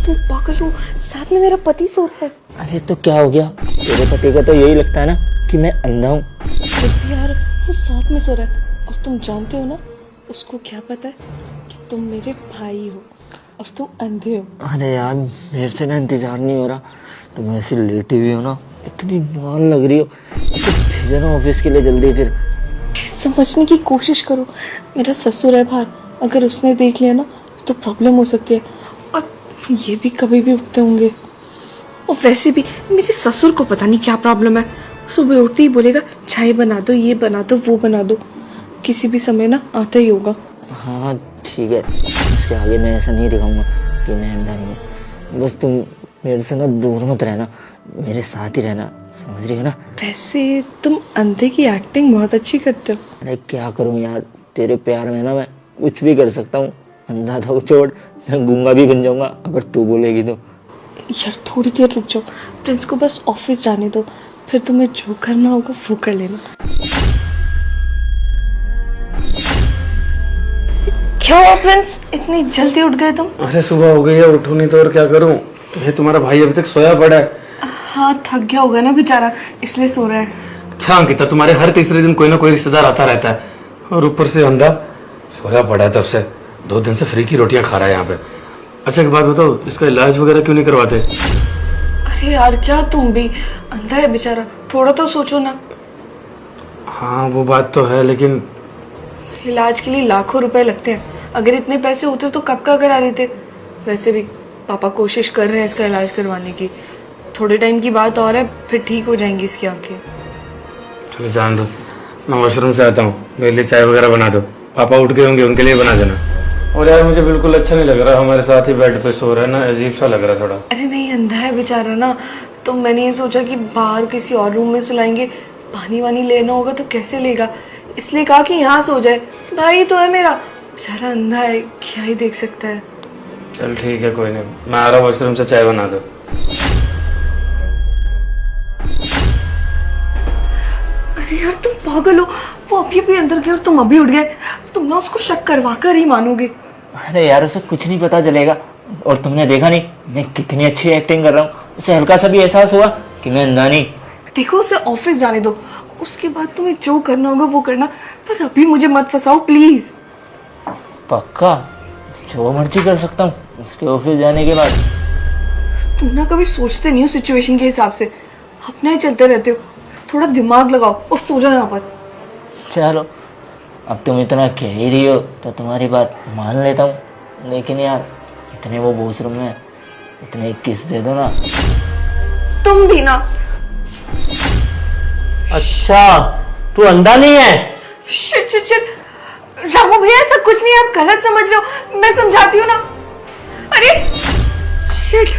तुम पागल हो, साथ में मेरा पति सो रहा है। अरे तो क्या हो गया, तेरे पति को तो यही लगता है ना कि मैं अंधा हूँ। यार वो साथ में सो रहा है और तुम जानते हो ना, उसको क्या पता है कि तुम मेरे भाई हो और तुम अंधे हो। अरे यार मेरे से ना इंतजार नहीं हो रहा, तुम ऐसी लेटी हुई हो ना, इतनी मान लग रही हो, इसे भेजो ना ऑफिस के लिए जल्दी। फिर समझने की कोशिश करो, मेरा ससुर है बाहर, अगर उसने देख लिया ना तो प्रॉब्लम हो सकती है, और ये भी कभी भी उठते होंगे। और वैसे भी मेरे ससुर को पता नहीं क्या प्रॉब्लम है, सुबह उठते ही बोलेगा चाय बना दो, ये बना दो, वो बना दो, किसी भी समय ना आता ही होगा। हाँ ठीक है, उसके आगे मैं ऐसा नहीं दिखाऊंगा कि मैं अंधा नहीं हूँ। बस तुम मेरे से ना दूर मत रहना, मेरे साथ ही रहना, समझ रही हो ना। वैसे तुम अंधे की एक्टिंग बहुत अच्छी करते हो। अरे क्या करूँ यार, तेरे प्यार में ना मैं कुछ भी कर सकता हूँ। अंधा तो छोड़, मैं गूंगा भी बन जाऊंगा अगर तू बोलेगी तो। यार थोड़ी देर रुक जाओ, प्रिंस को बस ऑफिस जाने दो, फिर तुम्हें जो करना होगा वो कर लेना। क्या हुआ प्रिंस, इतनी जल्दी उठ गए तुम? अरे सुबह हो गई है, उठूं नहीं तो और क्या करूं। ये तुम्हारा भाई अभी तक सोया पड़ा है। हाँ थक गया होगा ना बेचारा, इसलिए सो रहा है। क्या अंकिता, तुम्हारे हर तीसरे दिन कोई ना कोई रिश्तेदार आता रहता है, और ऊपर से अंधा सोया पड़ा है। तब से 2 दिन से फ्री की रोटियां खा रहा है यहाँ पे। अच्छा एक बात बताओ, इसका इलाज वगैरह क्यों नहीं करवाते? अरे यार क्या तुम भी, अंधा है बेचारा, थोड़ा तो सोचो ना। हाँ वो बात तो है, लेकिन इलाज के लिए लाखों रुपए लगते हैं, अगर इतने पैसे होते तो कब का करा लेते। वैसे भी पापा कोशिश कर रहे हैं इसका इलाज करवाने की, थोड़े टाइम की बात और है, फिर ठीक हो जाएंगी इसकी आंखें। चलो जान दो, मैं वॉशरूम से आता हूँ, मेरे लिए चाय वगैरह बना दो। पापा उठ गए होंगे, उनके लिए बना देना। और यार मुझे बिल्कुल अच्छा नहीं लग रहा, हमारे साथ ही बेड पे सो रहा है ना, अजीब सा लग रहा है थोड़ा। अरे नहीं, अंधा है बेचारा ना, तो मैंने ये सोचा कि बाहर किसी और रूम में सुलाएंगे, पानी वानी लेना होगा तो कैसे लेगा, इसलिए कहा कि यहाँ सो जाए। भाई तो है मेरा, बेचारा अंधा है, क्या ही देख सकता है। चल ठीक है, कोई नहीं, मैं आ रहा हूँ, वॉशरूम से चाय बना दो। अरे यार तुम पागल हो, वो अभी अभी अंदर गए और तुम अभी उठ गए, तुम ना उसको शक करवा कर ही मानोगे। अरे यार उसे कुछ नहीं पता चलेगा, और तुमने देखा नहीं मैं कितनी अच्छी एक्टिंग कर रहा हूँ। उसे हल्का सा भी एहसास हुआ कि मैं अंधा नहीं। देखो उसे ऑफिस जाने दो, उसके बाद तुम्हें जो करना होगा वो करना, पर अभी मुझे मत फंसाओ प्लीज। पक्का, जो मर्जी कर सकता हूँ उसके ऑफिस जाने के बाद। तुम ना कभी सोचते नहीं हो सिचुएशन के हिसाब से, अपना ही चलते रहते हो, थोड़ा दिमाग लगाओ और सो जाओ यहाँ पर। चलो अब तुम इतना कह ही रही हो तो तुम्हारी बात मान लेता हूँ, लेकिन यार इतने वो वॉशरूम में, इतने किस दे दो ना। तुम भी ना। अच्छा तू अंधा नहीं है? शिट शिट शिट, रामू भैया ऐसा कुछ नहीं है, आप गलत समझ रहे हो, मैं समझाती हूँ ना। अरे शिट,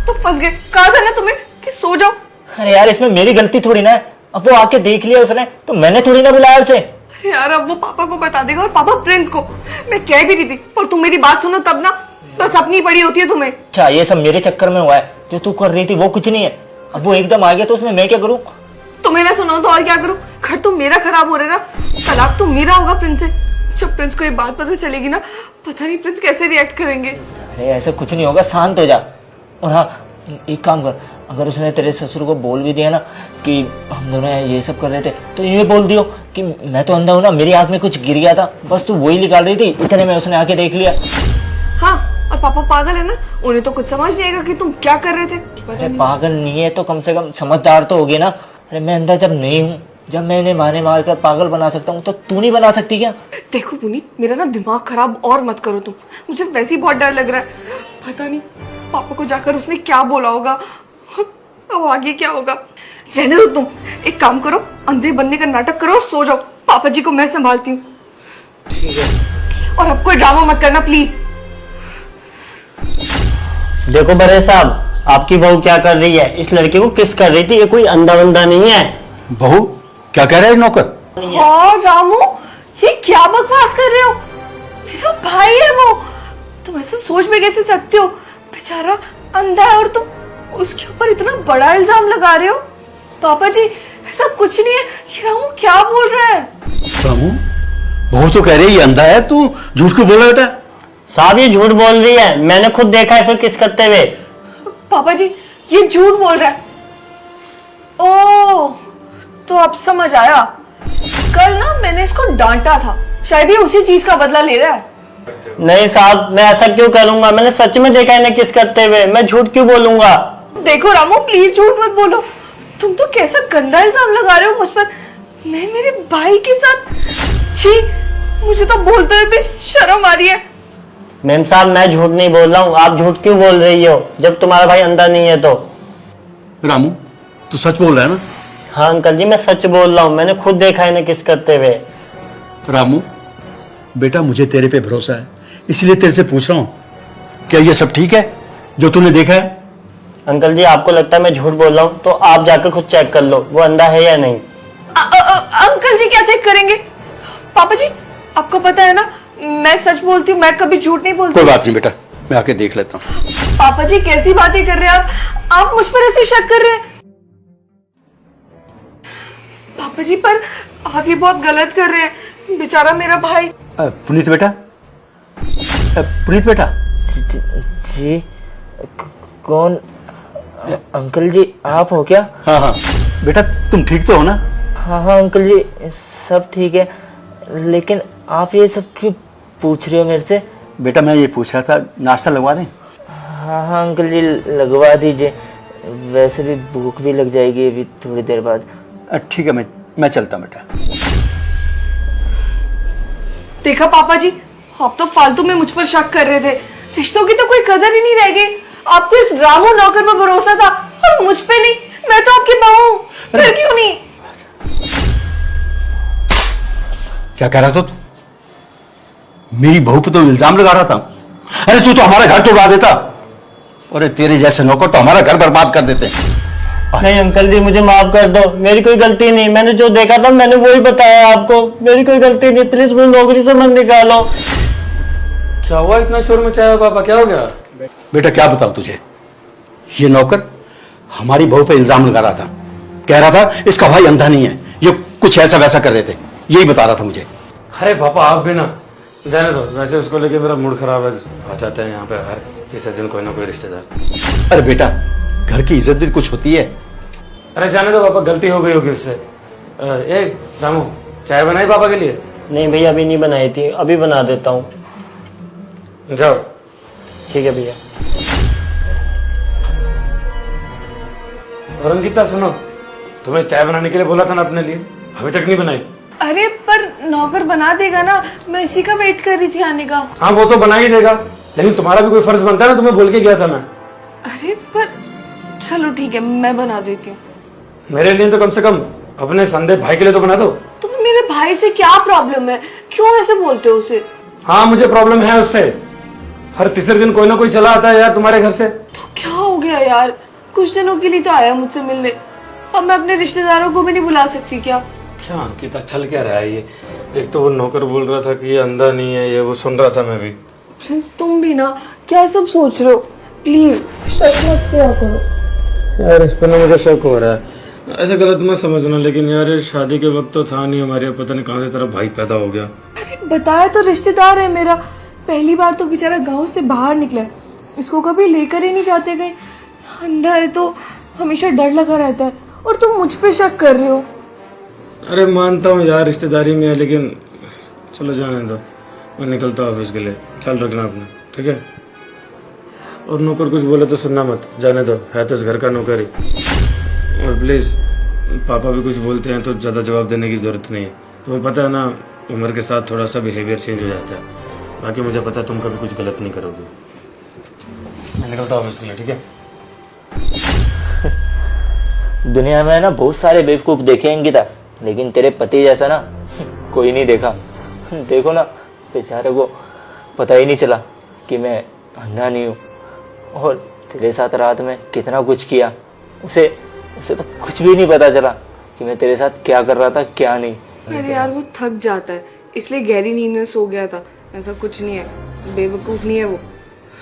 तो फंस गए, कहा था ना तुम्हें कि सो जाओ। अरे यार इसमें मेरी गलती थोड़ी ना है, अब वो आके देख लिया उसने तो मैंने थोड़ी ना बुलाया उसे। अरे यार अब वो पापा को बता देगा, और पापा प्रिंस को। मैं कह भी रही थी, पर तुम मेरी बात सुनो तब ना, बस अपनी पड़ी होती है तुम्हें। अच्छा ये सब मेरे चक्कर में हुआ है, जो तू कर रही थी वो कुछ नहीं है, अब वो एकदम आ गया तो उसमें मैं क्या करूँ। तुम्हें ना सुनो तो और क्या करूं, घर तो मेरा खराब हो रहा है ना, तलाक तो मेरा होगा प्रिंस से। जब प्रिंस को ये बात पता चलेगी ना, पता नहीं प्रिंस कैसे रिएक्ट करेंगे। अरे ऐसा कुछ नहीं होगा, शांत हो जा। और हाँ एक काम कर, अगर उसने तेरे ससुर को बोल भी दिया ना कि हम दोनों ये सब कर रहे थे, तो ये बोल दियो कि मैं तो अंधा हूँ ना, मेरी आंख में कुछ गिर गया था, बस तू वही निकाल रही थी, इतने में उसने आके देख लिया। हाँ और पापा पागल है ना, उन्हें तो कुछ समझ नहीं आएगा कि तुम क्या कर रहे थे। अरे पागल नहीं है तो कम से कम समझदार तो होगी ना। अरे मैं अंधा जब नहीं हूँ, जब मैं इन्हें मारे मार कर पागल बना सकता हूँ, तो तू नहीं बना सकती क्या? देखो पुनीत, मेरा ना दिमाग खराब और मत करो तुम, मुझे वैसे ही बहुत डर लग रहा है। पता नहीं पापा को जाकर उसने क्या बोला होगा, अब आगे क्या होगा। रहने दो तुम, एक काम करो, अंधे बनने का नाटक करो और सो जाओ, पापा जी को मैं संभालती हूँ। ठीक है। और अब कोई ड्रामा मत करना प्लीज। देखो बड़े साहब, आपकी बहू क्या कर रही है, इस लड़के को किस कर रही थी, ये कोई अंधा बंदा नहीं है। बहू क्या कह रहे हैं नौकर? हाँ रामू, ये क्या बकवास कर रहे हो, मेरा भाई है वो, तुम ऐसा सोच में कैसे सकते हो, बेचारा अंधा है और तुम उसके ऊपर इतना बड़ा इल्जाम लगा रहे हो। पापा जी ऐसा कुछ नहीं है, ये रामू क्या बोल रहा है। रामू, बहू तो कह रही है ये अंधा है, तू झूठ क्यों बोल रहा बेटा? साहब ये झूठ बोल रही है, मैंने खुद देखा है इसको किस करते हुए। पापा जी ये झूठ बोल रहा है। ओ तो अब समझ आया, कल ना मैंने इसको डांटा था, शायद ये उसी चीज का बदला ले रहा है। नहीं साहब, मैं ऐसा क्यों करूंगा, मैंने सच में देखा इन्हें किस करते हुए, मैं झूठ क्यों बोलूंगा। देखो रामू प्लीज झूठ मत बोलो, तुम तो कैसा गंदा इल्जाम लगा रहे हो मुझ पर, मैं मेरे भाई के साथ। छी, मुझे तो बोलते हुए भी शर्म आ रही है। मैम साहब मैं झूठ नहीं बोल रहा हूँ, आप झूठ क्यों बोल रही हो जब तुम्हारा भाई अंधा नहीं है तो। रामू तू सच बोल रहा है ना? हाँ अंकल जी मैं सच बोल रहा हूँ, मैंने खुद देखा इन्हें किस करते हुए। रामू बेटा मुझे तेरे पे भरोसा है, इसलिए तेरे से पूछ रहा हूँ, क्या ये सब ठीक है जो तूने देखा है? अंकल जी आपको लगता है मैं झूठ बोल रहा हूँ तो आप जाकर खुद चेक कर लो वो अंधा है या नहीं। अंकल जी क्या चेक करेंगे? पापा जी आपको पता है ना मैं सच बोलती हूँ, मैं कभी झूठ नहीं बोलती। कोई बात नहीं बेटा, मैं आके देख लेता हूँ। पापा जी कैसी बातें कर रहे हैं आप मुझ पर ऐसे शक कर रहे हैं। पापा जी पर आप ये बहुत गलत कर रहे हैं, बेचारा मेरा भाई। पुनीत बेटा, पुनीत बेटा। जी कौन? अंकल जी आप हो क्या? हाँ हाँ बेटा तुम ठीक तो हो ना? हाँ हाँ अंकल जी सब ठीक है, लेकिन आप ये सब क्यों पूछ रहे हो मेरे से? बेटा मैं ये पूछ रहा था, नाश्ता लगवा दें? हाँ हाँ अंकल जी लगवा दीजिए, वैसे भी भूख भी लग जाएगी अभी थोड़ी देर बाद। ठीक है मैं चलता हूँ बेटा। देखा पापा जी, आप तो फालतू में मुझ पर शक कर रहे थे, रिश्तों की तो कोई कदर ही नहीं रह गई। आपको इस रामू नौकर पर भरोसा था और मुझ पे नहीं, मैं तो आपकी बहू हूं, फिर क्यों नहीं? क्या कह रहा था तू? मेरी बहू पे तो इल्जाम लगा रहा था? अरे तू तो हमारा घर तोड़वा देता। अरे तेरे जैसे नौकर तो हमारा घर बर्बाद कर देते। नहीं अंकल जी मुझे माफ कर दो, मेरी कोई गलती नहीं, मैंने जो देखा था मैंने वही बताया आपको, मेरी कोई गलती नहीं, प्लीज मुझे नौकरी से मत निकालो। क्या हुआ इतना शोर मचाया पापा, क्या हो गया? बेटा क्या बताऊं तुझे, ये नौकर हमारी बहू पे इल्जाम लगा रहा था, कह रहा था इसका भाई अंधा नहीं है, ये कुछ ऐसा वैसा कर रहे थे, यही बता रहा था मुझे। अरे पापा आप भी ना जाने दो, वैसे उसको लेके मेरा मूड खराब है, आ जाते हैं यहाँ पे हर तीसरे दिन कोई ना कोई रिश्तेदार। अरे बेटा घर की इज्जत भी कुछ होती है। अरे जाने दो पापा, गलती हो गई होगी उससे। ए रामू चाय बनाई पापा के लिए? नहीं भैया अभी नहीं बनाई थी, अभी बना देता हूँ। जाओ। ठीक है भैया। और अंकिता सुनो, तुम्हें चाय बनाने के लिए बोला था ना अपने लिए, अभी तक नहीं बनाई? अरे पर नौकर बना देगा ना, मैं इसी का वेट कर रही थी आने का। हाँ वो तो बना ही देगा, लेकिन तुम्हारा भी कोई फर्ज बनता है ना, तुम्हें बोल के गया था मैं। अरे पर चलो ठीक है मैं बना देती हूँ। मेरे लिए तो कम से कम अपने संदेह भाई के लिए तो बना दो। तुम्हें मेरे भाई से क्या प्रॉब्लम है, क्यों ऐसे बोलते हो उसे? हाँ मुझे प्रॉब्लम है उससे, हर तीसरे दिन कोई ना कोई चला आता है यार तुम्हारे घर से। तो क्या हो गया यार, कुछ दिनों के लिए तो आया मुझसे मिलने, अब मैं अपने रिश्तेदारों को भी नहीं बुला सकती क्या? क्या अंकिता चल क्या रहा है ये? एक तो वो नौकर बोल रहा था कि ये अंधा नहीं है, ये वो सुन रहा था मैं भी। प्रिंस तुम भी ना क्या सब सोच रहे हो, प्लीज शक मत किया करो। यार इस पर ना मुझे शक हो रहा है, ऐसे गलत मत समझना, लेकिन यार ये शादी के वक्त तो था नहीं हमारे, पता नहीं कहाँ से तेरा भाई पैदा हो गया। अरे बताया तो रिश्तेदार है मेरा, पहली बार तो बेचारा गांव से बाहर निकला है, इसको कभी लेकर ही नहीं जाते कहीं, अंधा है तो हमेशा डर लगा रहता है, और तुम मुझ पे शक कर रहे हो। अरे मानता हूँ यार रिश्तेदारी में है, लेकिन चलो जाने दो, मैं निकलता हूँ ऑफिस के लिए, ख्याल रखना अपना, ठीक है? और नौकर कुछ बोले तो सुनना मत, जाने दो, है तो इस घर का नौकर ही। और प्लीज़ पापा भी कुछ बोलते हैं तो ज़्यादा जवाब देने की ज़रूरत नहीं है, तुम्हें पता है ना उम्र के साथ थोड़ा सा बिहेवियर चेंज हो जाता है, बाकी मुझे पता है तुम कभी कुछ गलत नहीं करोगे। मैं निकलता हूँ ऑफिस के लिए, ठीक है? दुनिया में ना बहुत सारे बेवकूफ देखे अंकिता, लेकिन तेरे पति जैसा ना कोई नहीं देखा। देखो ना बेचारे को पता ही नहीं चला कि मैं अंधा नहीं हूँ, और तेरे साथ रात में कितना कुछ किया, उसे तो कुछ भी नहीं पता चला कि मैं तेरे साथ क्या कर रहा था क्या नहीं। अरे यार वो थक जाता है इसलिए गहरी नींद में सो गया था, ऐसा कुछ नहीं है, बेवकूफ नहीं है वो,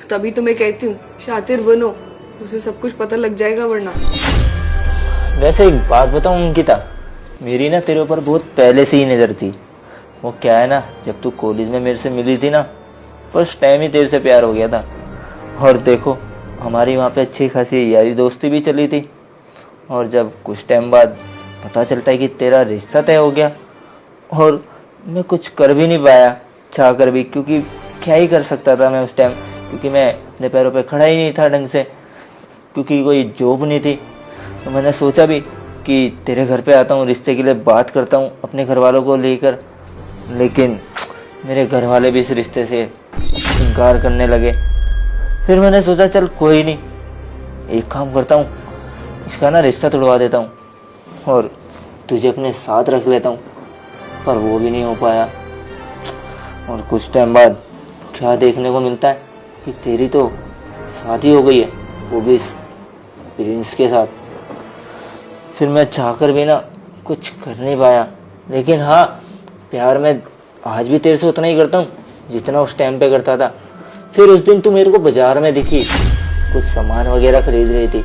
तभी तो मैं कहती हूँ शातिर बनो, उसे सब कुछ पता लग जाएगा वरना। वैसे एक बात बताऊं अंकिता, मेरी ना तेरे ऊपर बहुत पहले से ही नज़र थी। वो क्या है ना, जब तू कॉलेज में मेरे से मिली थी ना, फर्स्ट टाइम ही तेरे से प्यार हो गया था। और देखो हमारी वहाँ पे अच्छी खासी यारी दोस्ती भी चली थी, और जब कुछ टाइम बाद पता चलता है कि तेरा रिश्ता तय हो गया, और मैं कुछ कर भी नहीं पाया चाह कर भी, क्योंकि क्या ही कर सकता था मैं उस टाइम, क्योंकि मैं अपने पैरों पे खड़ा ही नहीं था ढंग से, क्योंकि कोई जॉब नहीं थी। तो मैंने सोचा भी कि तेरे घर पे आता हूँ, रिश्ते के लिए बात करता हूँ अपने घर वालों को लेकर, लेकिन मेरे घर वाले भी इस रिश्ते से इनकार करने लगे। फिर मैंने सोचा चल कोई नहीं, एक काम करता हूँ, इसका ना रिश्ता तोड़वा देता हूँ और तुझे अपने साथ रख लेता हूँ, पर वो भी नहीं हो पाया। और कुछ टाइम बाद क्या देखने को मिलता है कि तेरी तो शादी हो गई है, वो भी इस प्रिंस के साथ। फिर मैं चाहकर भी ना कुछ कर नहीं पाया, लेकिन हाँ प्यार मैं आज भी तेरे से उतना ही करता हूँ जितना उस टाइम पे करता था। फिर उस दिन तू मेरे को बाजार में दिखी, कुछ सामान वगैरह खरीद रही थी।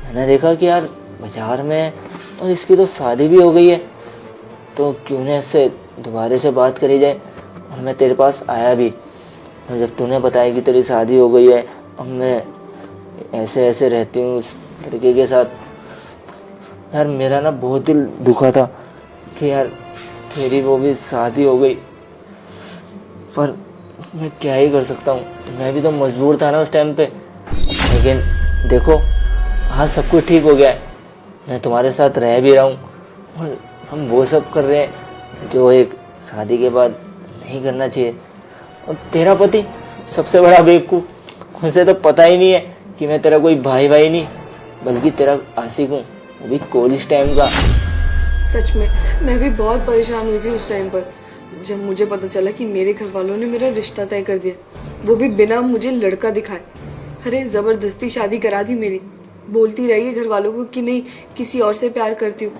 मैंने देखा कि यार बाजार में और इसकी तो शादी भी हो गई है, तो क्यों ना इससे दोबारा से बात करी जाए। और मैं तेरे पास आया भी, और जब तूने बताया कि तेरी शादी हो गई है और मैं ऐसे ऐसे रहती हूँ उस लड़के के साथ, यार मेरा ना बहुत दिल दुखा था कि यार तेरी वो भी शादी हो गई। पर मैं क्या ही कर सकता हूँ, मैं भी तो मजबूर था ना उस टाइम पे। लेकिन देखो आज सब कुछ ठीक हो गया है, मैं तुम्हारे साथ रह भी रहा हूँ और हम वो सब कर रहे हैं जो एक शादी के बाद नहीं करना चाहिए। और तेरा पति सबसे बड़ा बेवकूफ़, उसे तो पता ही नहीं है कि मैं तेरा कोई भाई भाई नहीं बल्कि तेरा आशिक हूँ, वो भी कॉलेज टाइम का। सच में मैं भी बहुत परेशान हुई थी उस टाइम पर, जब मुझे पता चला कि मेरे घर वालों ने मेरा रिश्ता तय कर दिया, वो भी बिना मुझे लड़का दिखाए। अरे जबरदस्ती शादी करा दी मेरी। बोलती रही है घर वालों को कि नहीं किसी और से प्यार करती हूँ,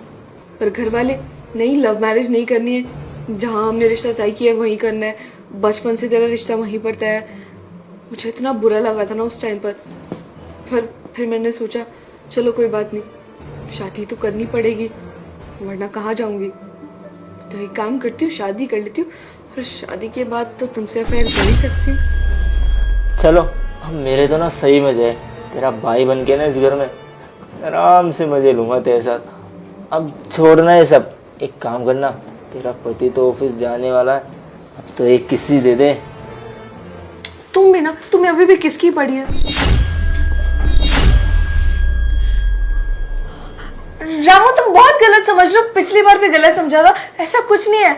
पर घर वाले नहीं, लव मैरिज नहीं करनी है, जहाँ हमने रिश्ता तय किया है वहीं करना है, बचपन से तेरा रिश्ता वहीं पर तय है। मुझे इतना बुरा लगा था ना उस टाइम पर। फिर मैंने सोचा चलो कोई बात नहीं, शादी तो करनी पड़ेगी वरना कहाँ जाऊंगी। तो एक काम करती हूँ, शादी कर लेती हूँ, और शादी के बाद तो तुमसे अफेयर कर ही सकती हूँ। चलो अब मेरे तो ना सही मजे है, तेरा भाई बन के ना इस घर में आराम से मजे लूंगा तेरे साथ। अब छोड़ना ये सब, एक काम करना, तेरा पति तो ऑफिस जाने वाला है, अब तो एक किस्सी दे दे। तुम भी ना, तुम्हें अभी भी किसकी पड़ी है? रामू तुम बहुत गलत समझ रहे हो, पिछली बार भी गलत समझा था, ऐसा कुछ नहीं है।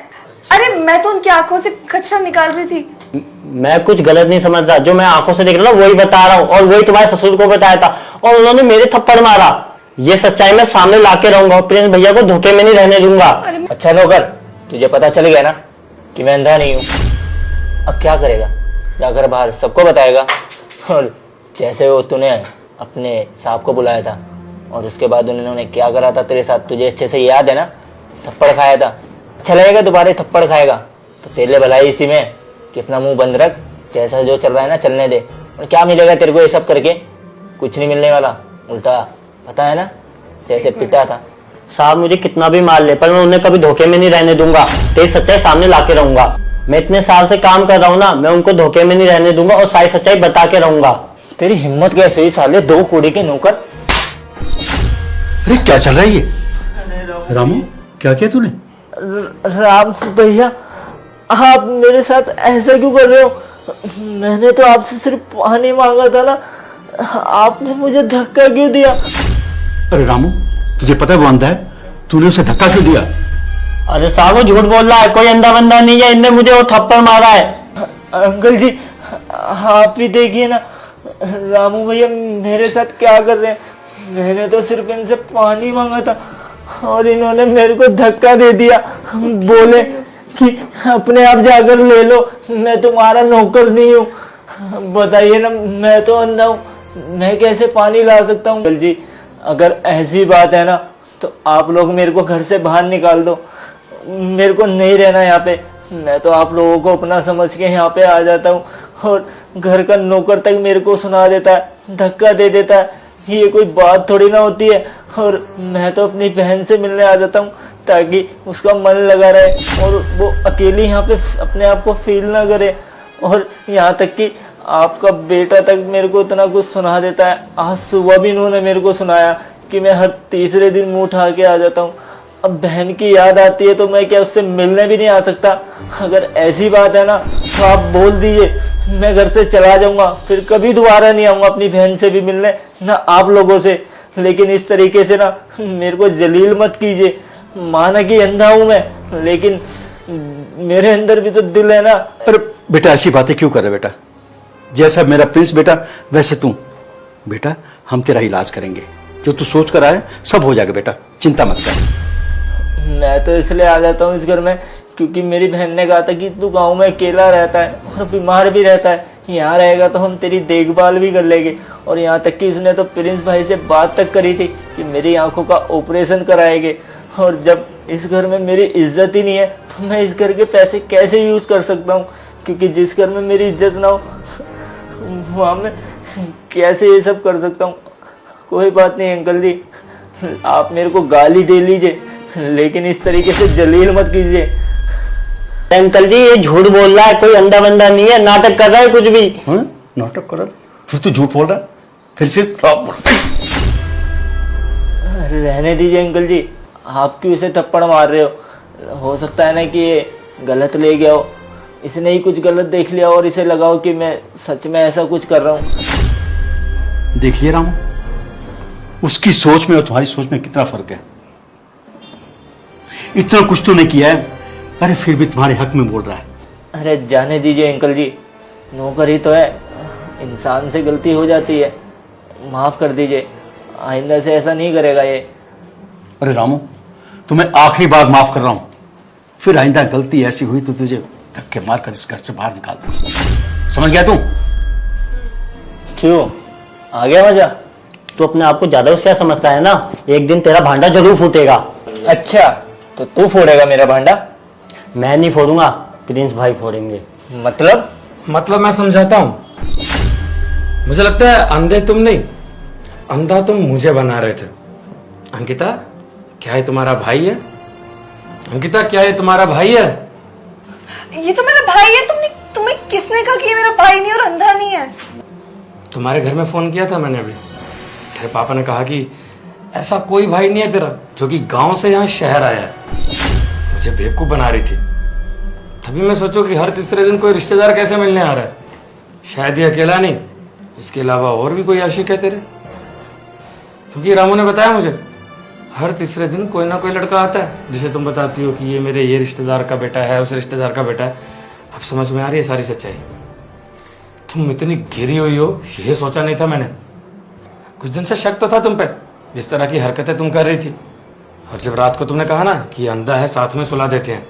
अरे मैं तो उनकी आंखों से कचरा निकाल रही थी। मैं कुछ गलत नहीं समझ रहा, जो मैं आंखों से देख रहा हूँ वही बता रहा हूँ, और वही तुम्हारे ससुर को बताया था और उन्होंने मेरे थप्पड़ मारा। ये सच्चाई मैं सामने लाके रहूंगा और प्रिंस भैया को धोखे में नहीं रहने दूंगा। अच्छा नौकर, तुझे पता चल गया ना कि मैं अंधा नहीं हूँ, अब क्या करेगा? जाकर बाहर सबको बताएगा। और जैसे वो तूने अपने साहब को बुलाया था और उसके बाद उन्होंने क्या करा था तेरे साथ, तुझे अच्छे से याद है ना? थप्पड़ खाया था, अच्छा लगेगा दोबारा थप्पड़ खाएगा? तो तेरे लिए भलाई इसी में कि अपना मुंह बंद रख, जैसा जो चल रहा है ना चलने दे। और क्या मिलेगा तेरे को ये सब करके? कुछ नहीं मिलने वाला, उल्टा पता है ना जैसे पिता था। साहब मुझे कितना भी मार ले, पर मैं उन्हें कभी धोखे में नहीं रहने दूंगा, तेरी सच्चाई सामने लाके रहूंगा। मैं इतने साल से काम कर रहा हूँ ना, मैं उनको धोखे में नहीं रहने दूंगा और सारी सच्चाई बता के रहूंगा। तेरी हिम्मत कैसे हुई साले, दो कूड़े के नौकर? अरे क्या चल रहा है ये? रामू क्या किया तूने? राम भैया आप मेरे साथ ऐसा क्यों कर रहे हो? मैंने तो आपसे सिर्फ पानी मांगा था ना, आपने मुझे धक्का क्यों दिया? अरे रामू तुझे पता है वो अंधा है, तूने उसे धक्का क्यों दिया? अरे साहब वो झूठ बोल रहा है, कोई अंधा बंदा नहीं है, इनने मुझे वो थप्पड़ मारा है। अंकल जी आप ही देखिए ना, रामू भैया मेरे साथ क्या कर रहे हैं। मैंने तो सिर्फ इनसे पानी मांगा था और इन्होंने मेरे को धक्का दे दिया, बोले कि अपने आप जाकर ले लो, मैं तुम्हारा नौकर नहीं हूँ। बताइए ना, मैं तो अंधा हूँ, मैं कैसे पानी ला सकता हूँ? अंकल जी अगर ऐसी बात है ना तो आप लोग मेरे को घर से बाहर निकाल दो, मेरे को नहीं रहना यहाँ पे। मैं तो आप लोगों को अपना समझ के यहाँ पे आ जाता हूँ और घर का नौकर तक मेरे को सुना देता है, धक्का दे देता है। ये कोई बात थोड़ी ना होती है। और मैं तो अपनी बहन से मिलने आ जाता हूँ ताकि उसका मन लगा रहे और वो अकेली यहाँ पे अपने आप को फील ना करे। और यहाँ तक कि आपका बेटा तक मेरे को इतना कुछ सुना देता है। आज सुबह भी इन्होंने मेरे को सुनाया कि मैं हर तीसरे दिन मुंह उठा के आ जाता हूँ। अब बहन की याद आती है तो मैं क्या उससे मिलने भी नहीं आ सकता? अगर ऐसी बात है ना तो आप बोल दीजिए, मैं घर से चला जाऊंगा, फिर कभी दोबारा नहीं आऊंगा अपनी बहन से भी मिलने, ना आप लोगों से। लेकिन इस तरीके से ना मेरे को जलील मत कीजिए। माना कि अंधा हूं मैं, लेकिन मेरे अंदर भी तो दिल है ना। अरे बेटा ऐसी बातें क्यों कर रहे बेटा? जैसा मेरा प्रिंस बेटा वैसे तू बेटा, हम तेरा इलाज करेंगे। जो तू सोच कर आया सब हो जाएगा बेटा, चिंता मत कर। मैं तो इसलिए आ जाता हूँ इस घर में क्योंकि मेरी बहन ने कहा था कि तू गांव में अकेला रहता है और बीमार भी रहता है, यहाँ रहेगा तो हम तेरी देखभाल भी कर लेंगे। और यहाँ तक कि उसने तो प्रिंस भाई से बात तक करी थी कि मेरी आंखों का ऑपरेशन कराएंगे। और जब इस घर में मेरी इज्जत ही नहीं है तो मैं इस घर के पैसे कैसे यूज कर सकता हूँ? क्योंकि जिस घर में मेरी इज्जत ना हो वहां मैं कैसे ये सब कर सकता हूँ? कोई बात नहीं अंकल जी, आप मेरे को गाली दे लीजिए, लेकिन इस तरीके से जलील मत कीजिए। अंकल जी ये झूठ बोल रहा है, कोई अंधा बंदा नहीं है, नाटक कर रहा है कुछ भी। हाँ? नाटक कर रहा है? फिर तू झूठ बोल रहा है, फिर से रहने दीजिए अंकल जी, आप क्यों इसे थप्पड़ मार रहे हो सकता है ना कि ये गलत ले गया हो, इसने ही कुछ गलत देख लिया और इसे लगाओ कि मैं सच में ऐसा कुछ कर रहा हूँ। देखिए रामू, उसकी सोच में और तुम्हारी सोच में कितना फर्क है। इतना कुछ तो नहीं किया है, अरे फिर भी तुम्हारे हक में बोल रहा है। अरे जाने दीजिए अंकल जी, नौकर ही तो है, इंसान से गलती हो जाती है, माफ कर दीजिए, आइंदा से ऐसा नहीं करेगा ये। अरे रामू, तुम्हें आखिरी बार माफ कर रहा हूं, फिर आइंदा गलती ऐसी हुई तो तुझे धक्के मारकर इस घर से बाहर निकाल दूंगा। समझ गया तू? क्यों आ गया मजा? तू अपने आप को ज्यादा होशियार समझता है ना, एक दिन तेरा भांडा जरूर फूटेगा। अच्छा तो तू फोड़ेगा मेरा भांडा? मैं नहीं फोड़ूंगा, प्रिंस भाई फोड़ेंगे। मतलब मैं समझाता हूं। मुझे लगता है अंधे तुम नहीं, अंधा तुम मुझे बना रहे थे। अंकिता, क्या ये तुम्हारा भाई है? अंकिता, क्या ये तुम्हारा भाई है? ये तो मेरा भाई है। तुम्हें किसने कहा कि ये मेरा भाई नहीं और अंधा नहीं है? तुम्हारे घर में फोन किया था मैंने अभी। तेरे पापा ने कहा कि ऐसा कोई भाई नहीं है तेरा जो कि गांव से यहाँ शहर आया है। मुझे बेवकूफ बना रही थी। तभी मैं सोचूं कि हर तीसरे दिन कोई रिश्तेदार कैसे मिलने आ रहा है। शायद ये अकेला नहीं, इसके अलावा और भी कोई आशिक है तेरे। क्योंकि रामू ने बताया मुझे हर तीसरे दिन कोई ना कोई लड़का आता है जिसे तुम बताती हो कि ये मेरे ये रिश्तेदार का बेटा है, उस रिश्तेदार का बेटा है। अब समझ में आ रही है सारी सच्चाई। तुम इतनी घिरी हुई हो ये सोचा नहीं था मैंने। कुछ दिन से शक तो था तुम पे, जिस तरह की हरकतें तुम कर रही थी। और जब रात को तुमने कहा ना कि अंधा है साथ में सुला देते हैं,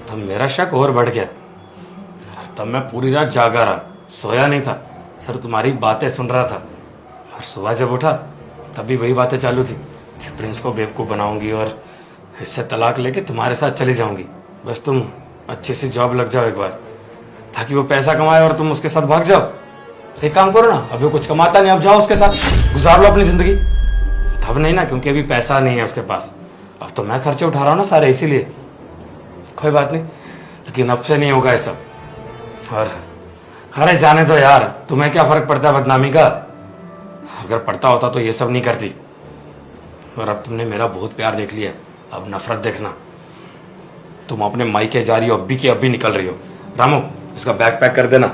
तब मेरा शक और बढ़ गया। और तब मैं पूरी रात जागा रहा, सोया नहीं था, सर तुम्हारी बातें सुन रहा था। और सुबह जब उठा तब भी वही बातें चालू थी कि प्रिंस को बेवकूफ़ बनाऊंगी और इससे तलाक लेके तुम्हारे साथ चली जाऊंगी। बस तुम अच्छी सी जॉब लग जाओ एक बार, ताकि वो पैसा कमाए और तुम उसके साथ भाग जाओ। तो एक काम करो ना, अभी वो कुछ कमाता नहीं, अब जाओ उसके साथ, गुजार लो अपनी जिंदगी। तब नहीं ना, क्योंकि अभी पैसा नहीं है उसके पास। अब तो मैं खर्चे उठा रहा हूँ ना सारे, इसीलिए। कोई बात नहीं, लेकिन अब से नहीं होगा ये सब। और अरे जाने दो यार, तुम्हें क्या फर्क पड़ता है बदनामी का? अगर पड़ता होता तो ये सब नहीं करती। और अब तुमने मेरा बहुत प्यार देख लिया, अब नफरत देखना। तुम अपने मायके जा रही हो, अभी की अभी निकल रही हो। रामू, इसका बैग पैक कर देना,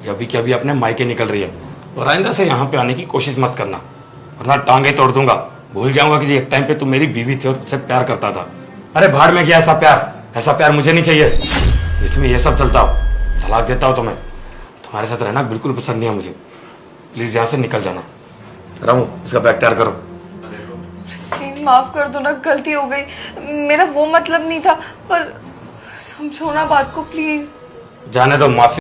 ये अभी की अभी अपने मायके निकल रही है। और आइंदा से यहाँ पे आने की कोशिश मत करना, वरना टांगे तोड़ दूंगा। भूल जाऊंगा कि एक टाइम पे तुम मेरी बीवी थी और तुझसे प्यार करता था। अरे भाड़ में गया ऐसा प्यार, ऐसा प्यार मुझे नहीं चाहिए जिसमें ये सब चलता हो। तलाक देता हो तुम्हें, तुम्हारे साथ रहना बिल्कुल पसंद नहीं है मुझे। प्लीज यहाँ से निकल जाना। रामू, इसका बैग तैयार करो। प्लीज माफ कर दो ना, गलती हो गई, मेरा वो मतलब नहीं था, पर समझो ना बात को प्लीज। जाने दो, माफी